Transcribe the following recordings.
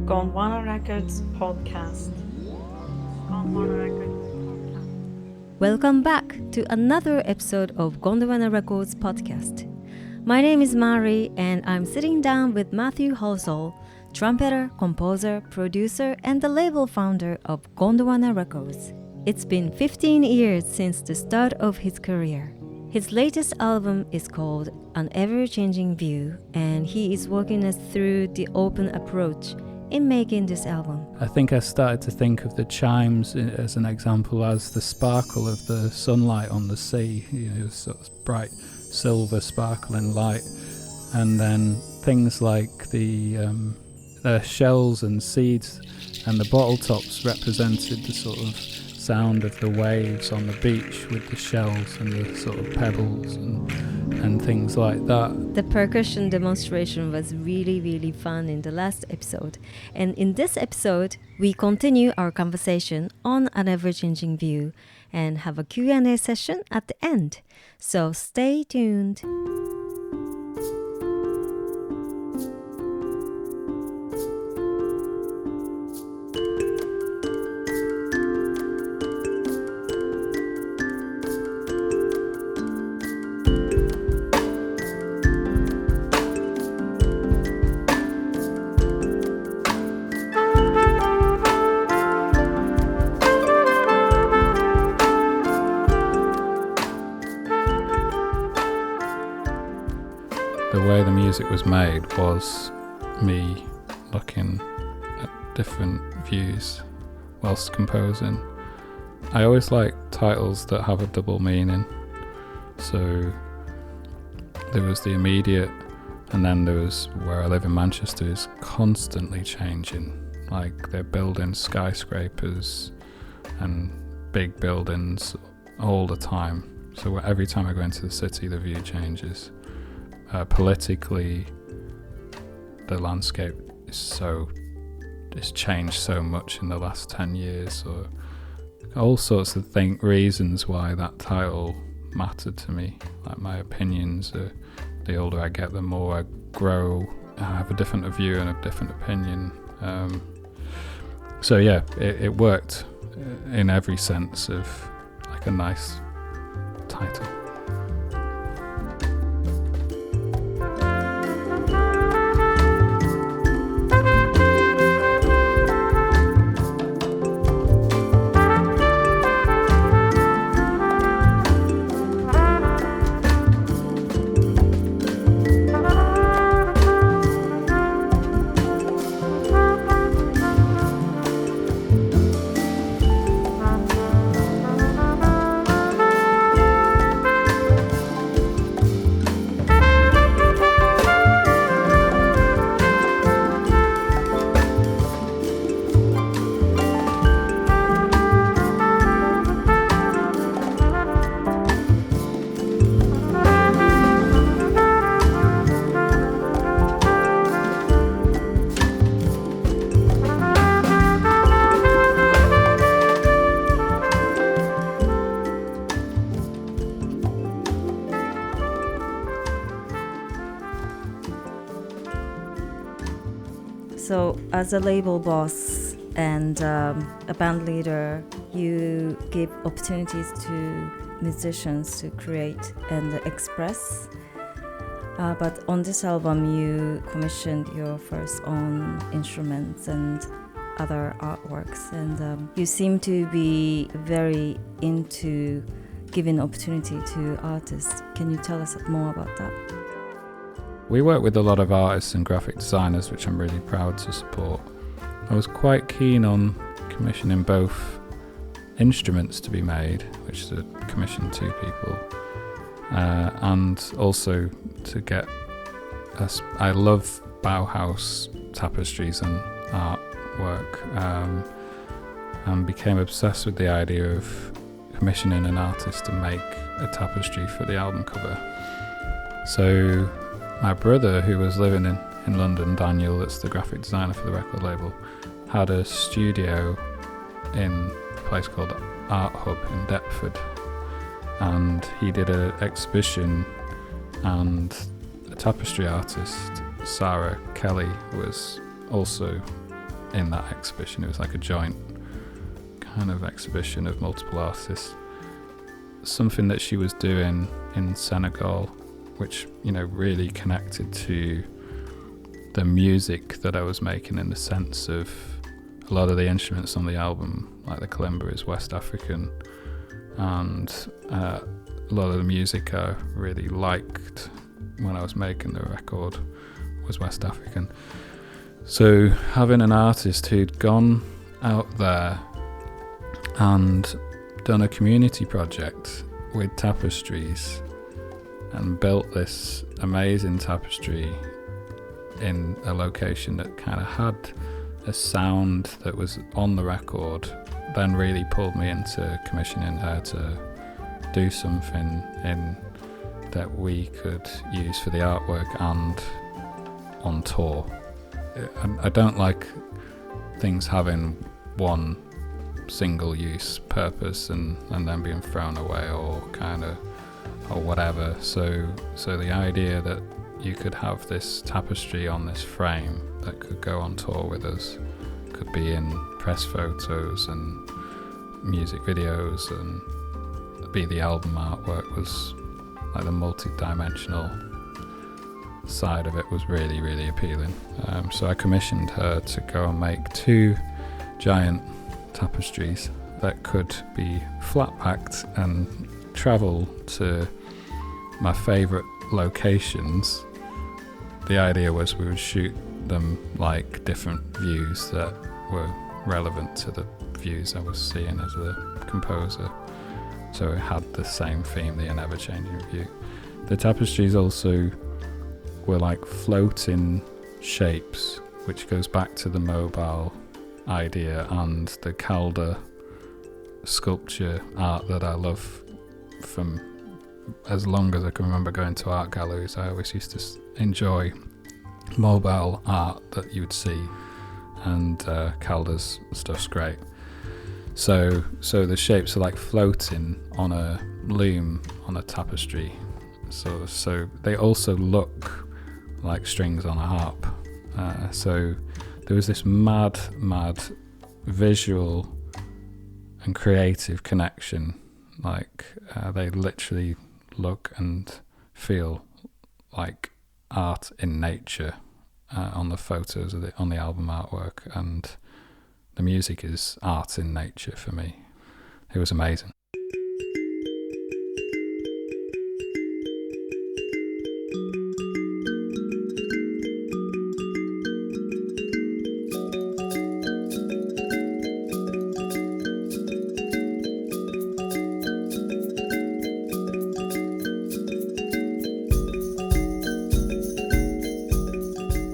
Gondwana Records podcast. Gondwana Records podcast. Welcome back to another episode of Gondwana Records podcast. My name is Mari and I'm sitting down with Matthew Halsall, trumpeter, composer, producer, and the label founder of Gondwana Records. It's been 15 years since the start of his career. His latest album is called An Ever-Changing View, and he is walking us through the open approach in making this album. I think I started to think of the chimes as an example as the sparkle of the sunlight on the sea, sort of bright silver sparkling light, and then things like the shells and seeds and the bottle tops represented the sort of sound of the waves on the beach with the shells and the sort of pebbles and things like that. The percussion demonstration was really fun in the last episode. And in this episode, we continue our conversation on An Ever-Changing View and have a Q&A session at the end. So stay tuned. The way the music was made was me looking at different views whilst composing. I always like titles that have a double meaning. So there was the immediate, and then there was Where I Live in Manchester is constantly changing. Like they're building skyscrapers and big buildings all the time. So every time I go into the city, the view changes. Politically, the landscape it's changed so much in the last 10 years, or all sorts of reasons why that title mattered to me. Like my opinions, the older I get, the more I grow. I have a different view and a different opinion. So yeah, it worked in every sense of like a nice title. So as a label boss and a band leader, you give opportunities to musicians to create and express. But on this album, you commissioned your first own instruments and other artworks. And you seem to be very into giving opportunity to artists. Can you tell us more about that? We work with a lot of artists and graphic designers, which I'm really proud to support. I was quite keen on commissioning both instruments to be made, which is a commission to people, and also to get us. I love Bauhaus tapestries and artwork, and became obsessed with the idea of commissioning an artist to make a tapestry for the album cover. So my brother, who was living in London, Daniel, that's the graphic designer for the record label, had a studio in a place called Art Hub in Deptford, and he did an exhibition and tapestry artist Sarah Kelly was also in that exhibition. It was like a joint kind of exhibition of multiple artists. Something that she was doing in Senegal, which, you know, really connected to the music that I was making, in the sense of a lot of the instruments on the album, like the kalimba, is West African, and a lot of the music I really liked when I was making the record was West African. So having an artist who'd gone out there and done a community project with tapestries and built this amazing tapestry in a location that kind of had a sound that was on the record, then really pulled me into commissioning her to do something in that we could use for the artwork and on tour. I don't like things having one single use purpose and then being thrown away or whatever. So the idea that you could have this tapestry on this frame that could go on tour with us, could be in press photos and music videos and be the album artwork, was like the multi-dimensional side of it was really, really appealing. So I commissioned her to go and make 2 giant tapestries that could be flat packed and travel to my favourite locations. The idea was we would shoot them like different views that were relevant to the views I was seeing as a composer, so it had the same theme, the ever-changing view. The tapestries also were like floating shapes, which goes back to the mobile idea and the Calder sculpture art that I love from as long as I can remember going to art galleries. I always used to enjoy mobile art that you would see, and Calder's stuff's great. So the shapes are like floating on a loom on a tapestry. So they also look like strings on a harp. So there was this mad visual and creative connection. Like they literally look and feel like art in nature on the photos on the album artwork, and the music is art in nature for me. It was amazing.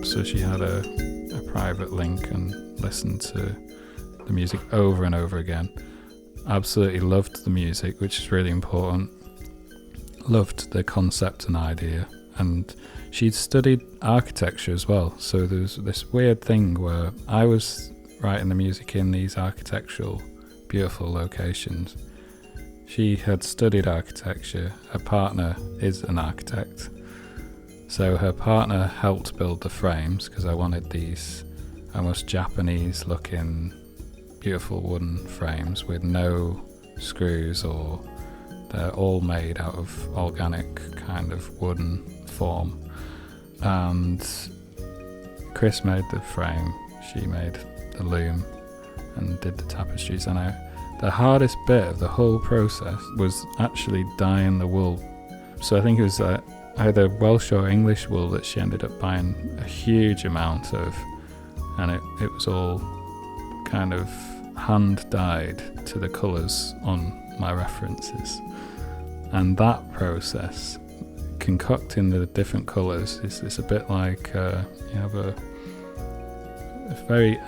So she had a private link and listened to the music over and over again. Absolutely loved the music, which is really important. Loved the concept and idea. And she'd studied architecture as well. So there was this weird thing where I was writing the music in these architectural, beautiful locations. She had studied architecture. Her partner is an architect. So her partner helped build the frames because I wanted these almost Japanese looking beautiful wooden frames with no screws, or they're all made out of organic kind of wooden form. And Chris made the frame, she made the loom and did the tapestries. And the hardest bit of the whole process was actually dyeing the wool. So I think it was either Welsh or English wool that she ended up buying a huge amount of, and it was all kind of hand dyed to the colours on my references. And that process, concocting the different colours, is a bit like you have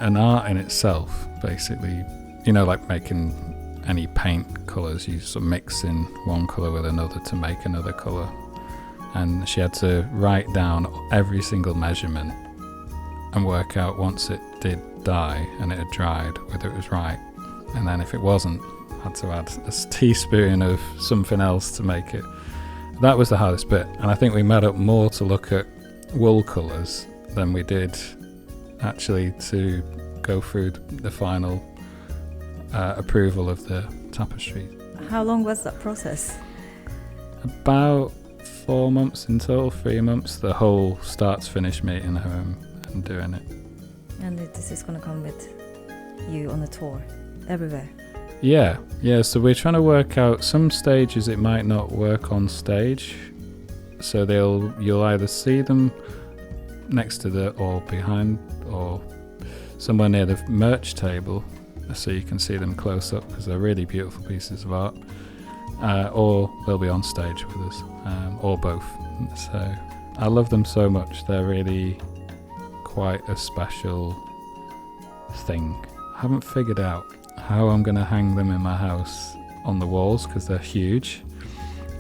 an art in itself, basically. You know, like making any paint colours, you sort of mix in one colour with another to make another colour. And she had to write down every single measurement and work out, once it did dye and it had dried, whether it was right. And then if it wasn't, had to add a teaspoon of something else to make it. that was the hardest bit, and I think we met up more to look at wool colours than we did actually to go through the final approval of the tapestry. How long was that process? About 4 months in total, 3 months, the whole start to finish meeting her and doing it. And this is going to come with you on the tour everywhere? Yeah, so we're trying to work out some stages it might not work on stage, so you'll either see them next to or behind or somewhere near the merch table, so you can see them close up because they're really beautiful pieces of art, or they'll be on stage with us, or both. So I love them so much. They're really quite a special thing. I haven't figured out how I'm going to hang them in my house on the walls because they're huge,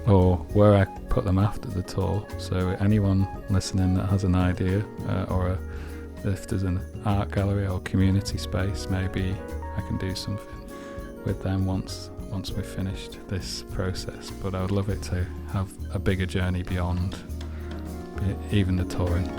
or where I put them after the tour. So anyone listening that has an idea, or if there's an art gallery or community space, maybe I can do something with them once we've finished this process. But I would love it to have a bigger journey beyond even the touring.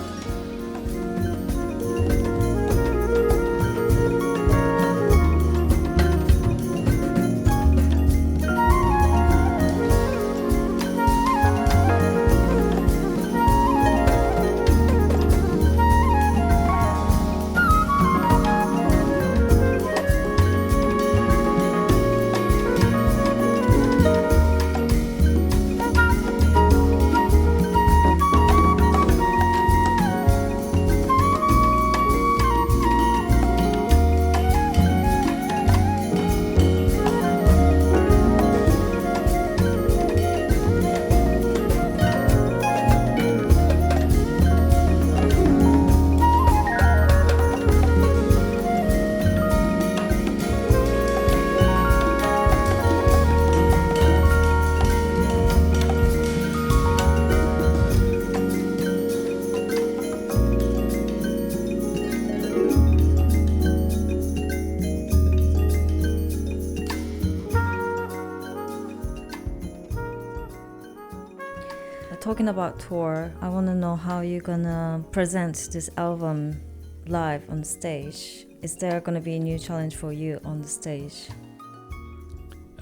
Talking about tour, I want to know how you're gonna present this album live on stage. Is there gonna be a new challenge for you on the stage?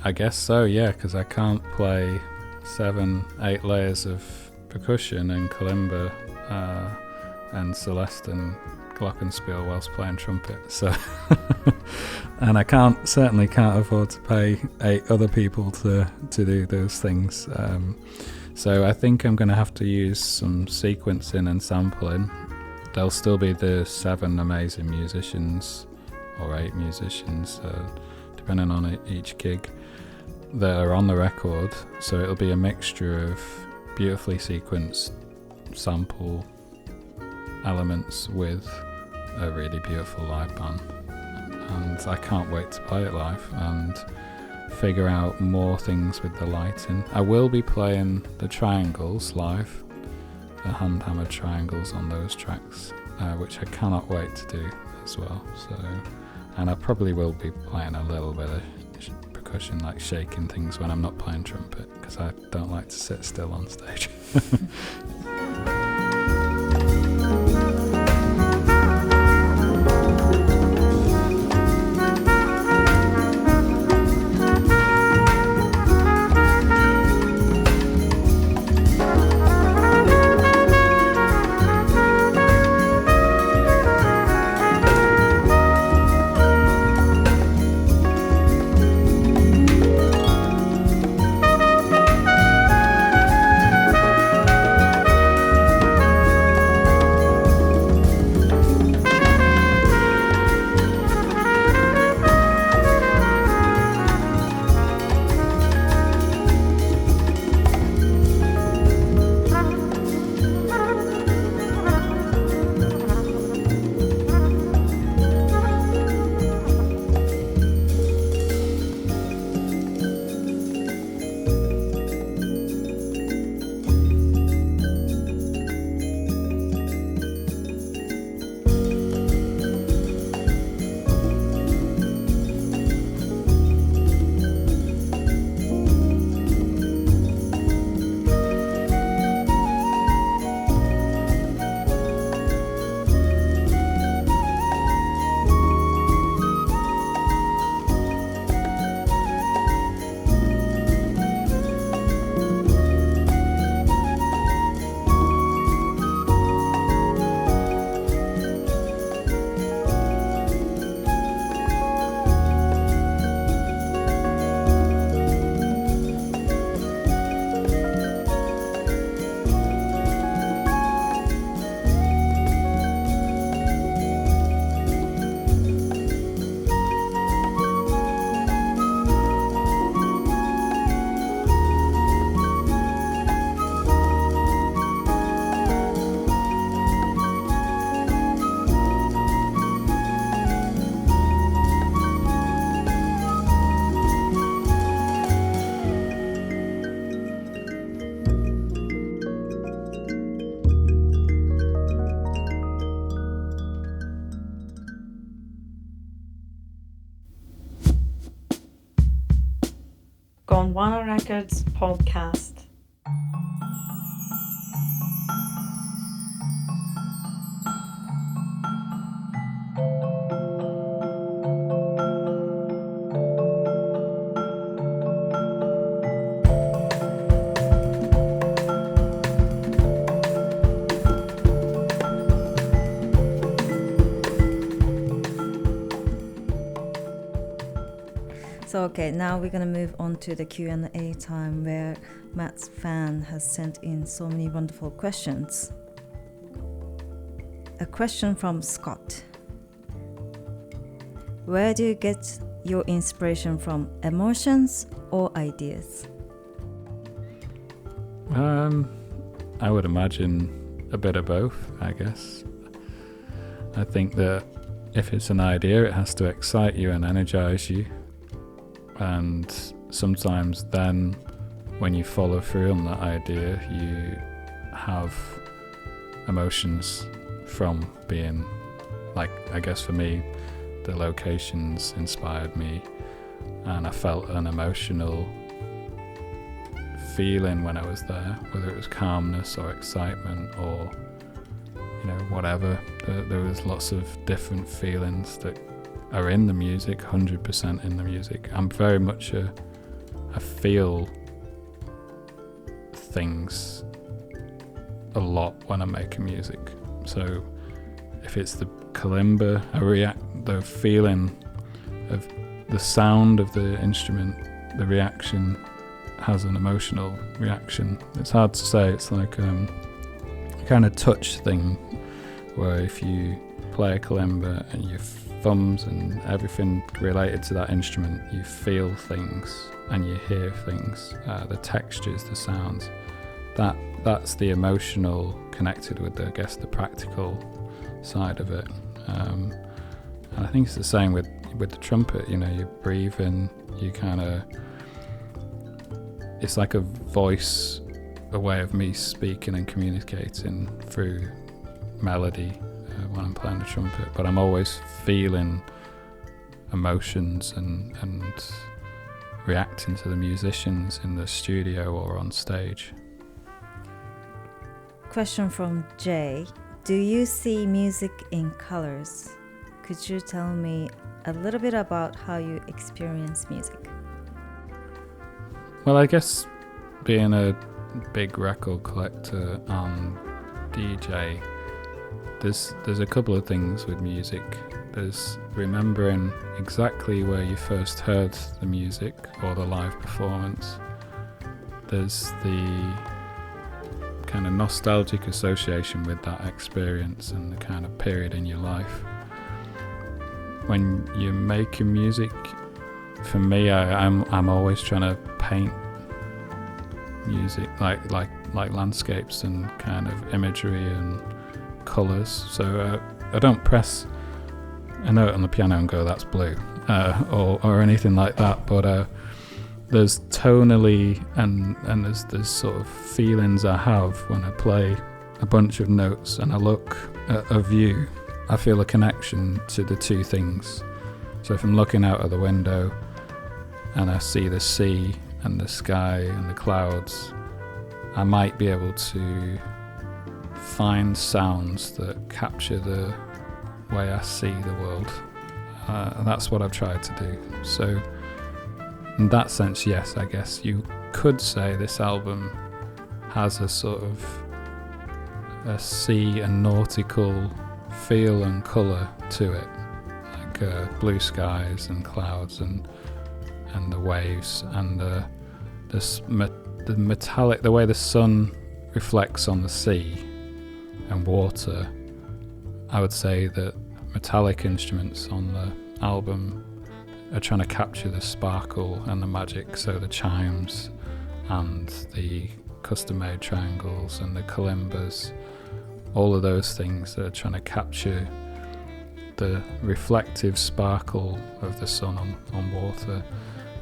I guess so, yeah, because I can't play 7-8 layers of percussion and kalimba and Celeste and glockenspiel whilst playing trumpet. So, and I certainly can't afford to pay 8 other people to do those things. So I think I'm going to have to use some sequencing and sampling. There'll still be the 7 amazing musicians, or 8 musicians, depending on each gig, that are on the record. So it'll be a mixture of beautifully sequenced sample elements with a really beautiful live band. And I can't wait to play it live and figure out more things with the lighting. I will be playing the triangles live, the hand hammered triangles on those tracks, which I cannot wait to do as well. So, and I probably will be playing a little bit of percussion, like shaking things when I'm not playing trumpet, because I don't like to sit still on stage. Gondwana Records podcast. So okay, now we're gonna move on to the Q&A time where Matt's fan has sent in so many wonderful questions. A question from Scott. Where do you get your inspiration from? Emotions or ideas? I would imagine a bit of both, I guess. I think that if it's an idea, it has to excite you and energize you. And sometimes then when you follow through on that idea, you have emotions from being, like, I guess for me, the locations inspired me, and I felt an emotional feeling when I was there, whether it was calmness or excitement or, you know, whatever. There was lots of different feelings that are in the music, 100% in the music. I'm very much I feel things a lot when I'm making music. So if it's the kalimba, the feeling of the sound of the instrument, the reaction has an emotional reaction. It's hard to say. It's like a kind of touch thing where if you play a kalimba and your thumbs and everything related to that instrument, you feel things and you hear things, the textures, the sounds. That's the emotional connected with the, I guess, the practical side of it. And I think it's the same with the trumpet. You know, you breathe in, you kind of, it's like a voice, a way of me speaking and communicating through melody when I'm playing the trumpet, but I'm always feeling emotions and reacting to the musicians in the studio or on stage. Question from Jay. Do you see music in colors? Could you tell me a little bit about how you experience music? Well, I guess being a big record collector and DJ, there's a couple of things with music. There's remembering exactly where you first heard the music or the live performance. There's the kind of nostalgic association with that experience and the kind of period in your life. When you're making music, for me, I'm always trying to paint music like landscapes and kind of imagery and colours. So I don't press a note on the piano and go, that's blue, or anything like that, but there's tonally and there's sort of feelings I have when I play a bunch of notes and I look at a view. I feel a connection to the two things. So if I'm looking out of the window and I see the sea and the sky and the clouds, I might be able to find sounds that capture the way I see the world. That's what I've tried to do. So in that sense, yes, I guess you could say this album has a sort of a sea and nautical feel and colour to it, like blue skies and clouds and the waves and the metallic, the way the sun reflects on the sea and water. I would say that metallic instruments on the album are trying to capture the sparkle and the magic, so the chimes and the custom-made triangles and the kalimbas, all of those things that are trying to capture the reflective sparkle of the sun on water.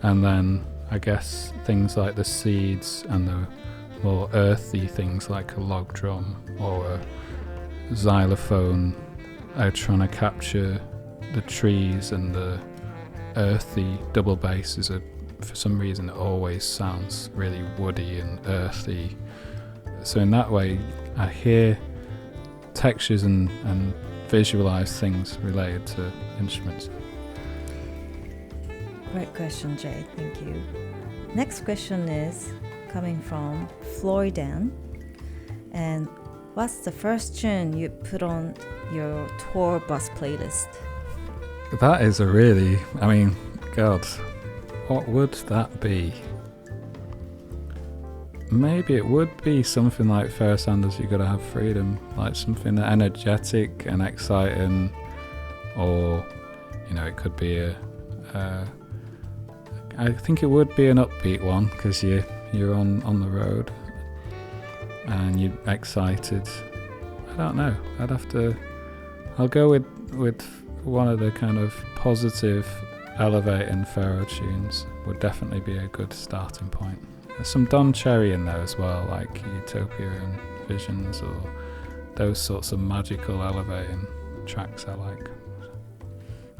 And then I guess things like the seeds and the more earthy things like a log drum or a xylophone are trying to capture the trees, and the earthy double bass is a for some reason it always sounds really woody and earthy. So in that way, I hear textures and visualize things related to instruments. Great question, Jay. Thank you. Next question is coming from Floydan. And what's the first tune you put on your tour bus playlist? That is a really, I mean, God, what would that be? Maybe it would be something like Pharoah Sanders' You Gotta Have Freedom, like something energetic and exciting, or, you know, it could be I think it would be an upbeat one, because you're on the road and you're excited. I don't know. I'll go with one of the kind of positive, elevating Pharoah tunes. Would definitely be a good starting point. There's some Don Cherry in there as well, like Utopia and Visions, or those sorts of magical, elevating tracks I like.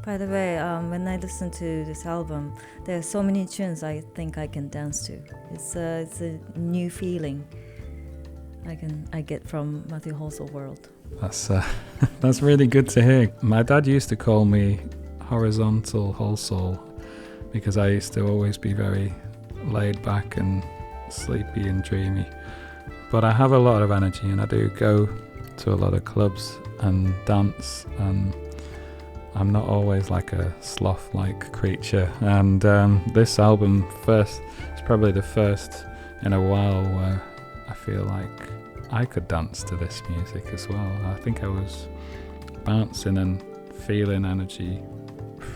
By the way, when I listen to this album, there are so many tunes I think I can dance to. It's a new feeling I get from Matthew Halsall world. That's really good to hear. My dad used to call me Horizontal Halsall because I used to always be very laid back and sleepy and dreamy. But I have a lot of energy, and I do go to a lot of clubs and dance, and I'm not always like a sloth-like creature. And this album it's probably the first in a while where I feel like I could dance to this music as well. I think I was bouncing and feeling energy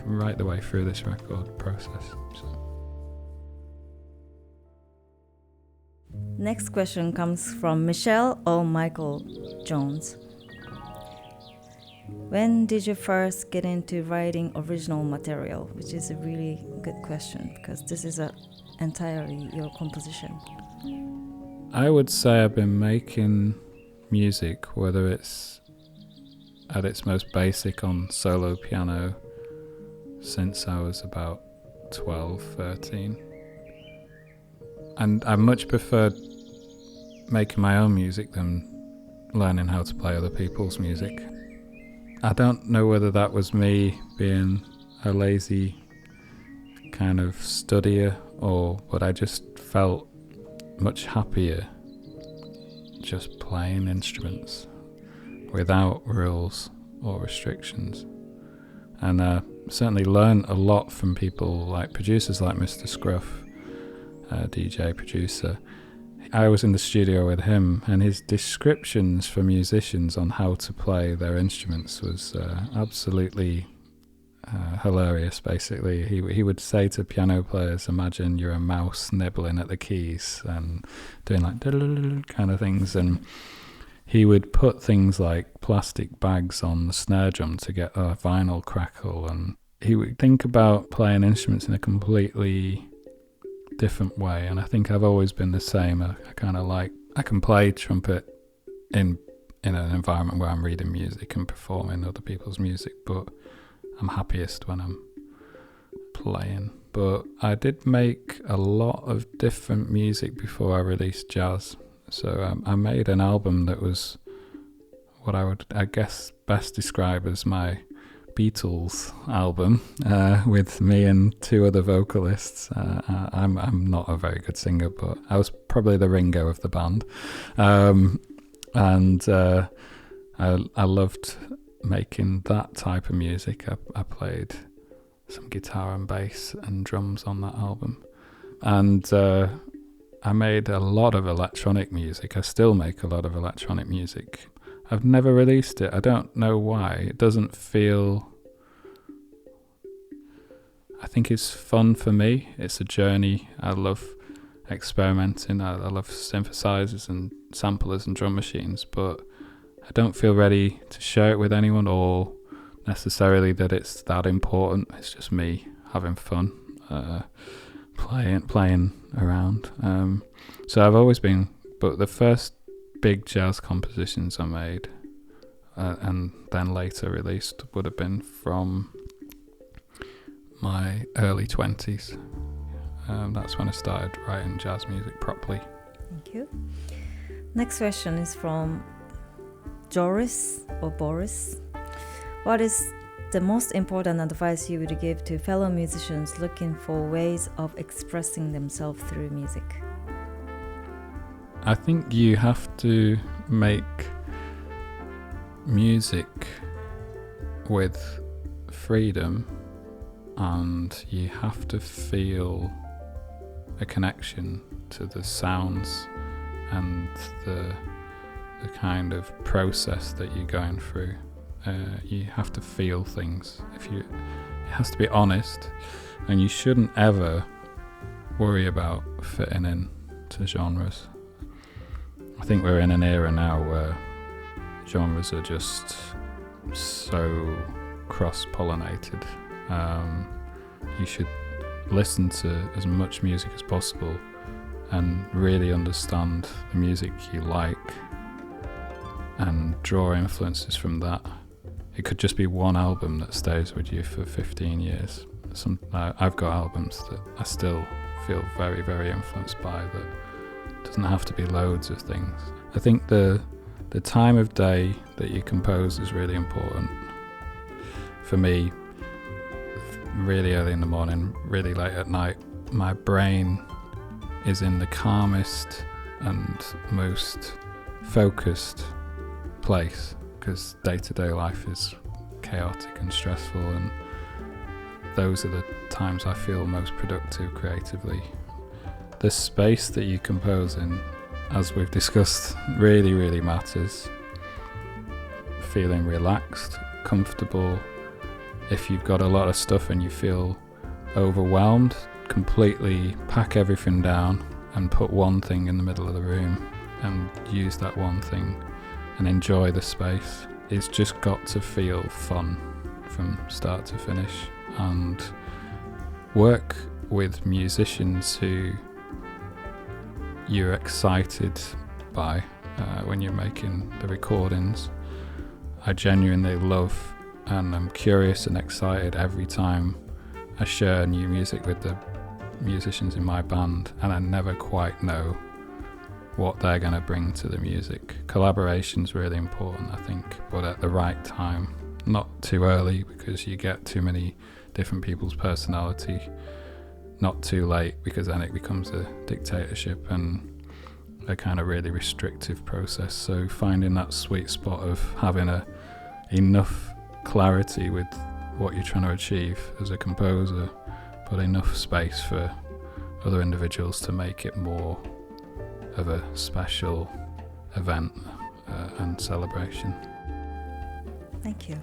right the way through this record process. Next question comes from Michelle O. Michael Jones. When did you first get into writing original material? Which is a really good question, because this is entirely your composition. I would say I've been making music, whether it's at its most basic on solo piano, since I was about 12, 13. And I much preferred making my own music than learning how to play other people's music. I don't know whether that was me being a lazy kind of studier, but I just felt much happier just playing instruments without rules or restrictions. And I certainly learned a lot from people like producers like Mr. Scruff, DJ producer. I was in the studio with him, and his descriptions for musicians on how to play their instruments was absolutely hilarious. Basically, he would say to piano players, imagine you're a mouse nibbling at the keys and doing like kind of things, and he would put things like plastic bags on the snare drum to get a vinyl crackle, and he would think about playing instruments in a completely different way. And I think I've always been the same. I can play trumpet in an environment where I'm reading music and performing other people's music, but I'm happiest when I'm playing. But I did make a lot of different music before I released jazz. So I made an album that was what I would, I guess, best describe as my Beatles album, with me and two other vocalists. I'm not a very good singer, but I was probably the Ringo of the band. I loved making that type of music. I played some guitar and bass and drums on that album. And I made a lot of electronic music. I still make a lot of electronic music. I've never released it. I don't know why. It doesn't feel... I think it's fun for me. It's a journey. I love experimenting. I love synthesizers and samplers and drum machines, but I don't feel ready to share it with anyone or necessarily that it's that important. It's just me having fun, playing around. So I've always been... But the first big jazz compositions I made and then later released would have been from my early 20s. That's when I started writing jazz music properly. Thank you. Next question is from Joris or Boris. What is the most important advice you would give to fellow musicians looking for ways of expressing themselves through music? I think you have to make music with freedom, and you have to feel a connection to the sounds and the kind of process that you're going through. You have to feel things. It has to be honest, and you shouldn't ever worry about fitting in to genres. I think we're in an era now where genres are just so cross-pollinated. You should listen to as much music as possible and really understand the music you like and draw influences from that. It could just be one album that stays with you for 15 years. I've got albums that I still feel very, very influenced by. That doesn't have to be loads of things. I think the time of day that you compose is really important. For me, really early in the morning, really late at night, my brain is in the calmest and most focused place, because day-to-day life is chaotic and stressful, and those are the times I feel most productive creatively. The space that you compose in, as we've discussed, really, really matters. Feeling relaxed, comfortable. If you've got a lot of stuff and you feel overwhelmed, completely pack everything down and put one thing in the middle of the room and use that one thing and enjoy the space. It's just got to feel fun from start to finish, and work with musicians who you're excited by when you're making the recordings. I genuinely love, and I'm curious and excited every time I share new music with the musicians in my band, and I never quite know what they're going to bring to the music. Collaboration's really important, I think, but at the right time, not too early because you get too many different people's personality, not too late because then it becomes a dictatorship and a kind of really restrictive process. So finding that sweet spot of having enough clarity with what you're trying to achieve as a composer, but enough space for other individuals to make it more of a special event and celebration. Thank you.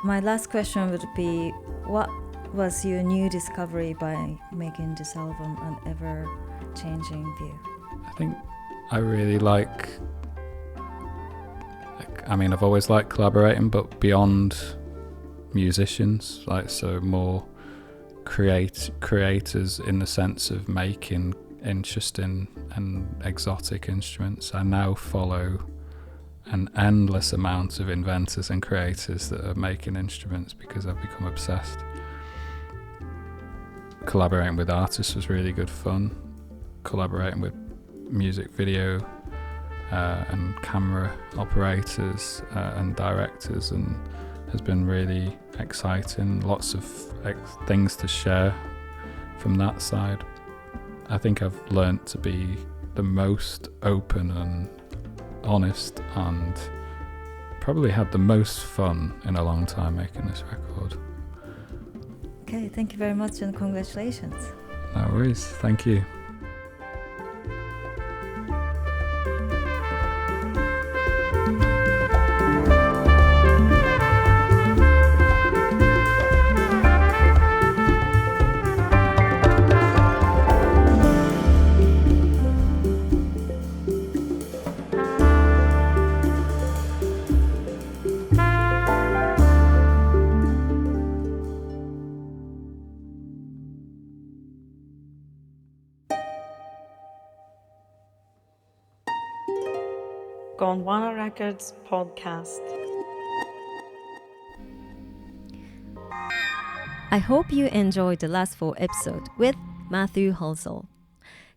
My last question would be, what was your new discovery by making this album an ever-changing view? I think I really I've always liked collaborating, but beyond musicians, so more creators in the sense of making interesting and exotic instruments. I now follow an endless amount of inventors and creators that are making instruments because I've become obsessed. Collaborating with artists was really good fun. Collaborating with music video and camera operators and directors has been really exciting. Lots of things to share from that side. I think I've learnt to be the most open and honest, and probably had the most fun in a long time making this record. Okay, thank you very much and congratulations. No worries, thank you. Gondwana Records podcast. I hope you enjoyed the last 4 episodes with Matthew Halsall.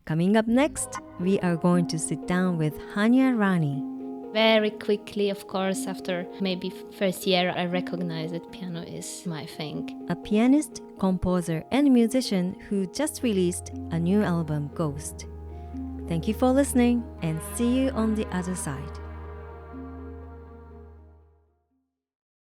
Coming up next, we are going to sit down with Hanya Rani. Very quickly, of course, after maybe first year, I recognized that piano is my thing. A pianist, composer, and musician who just released a new album, Ghost. Thank you for listening and see you on the other side.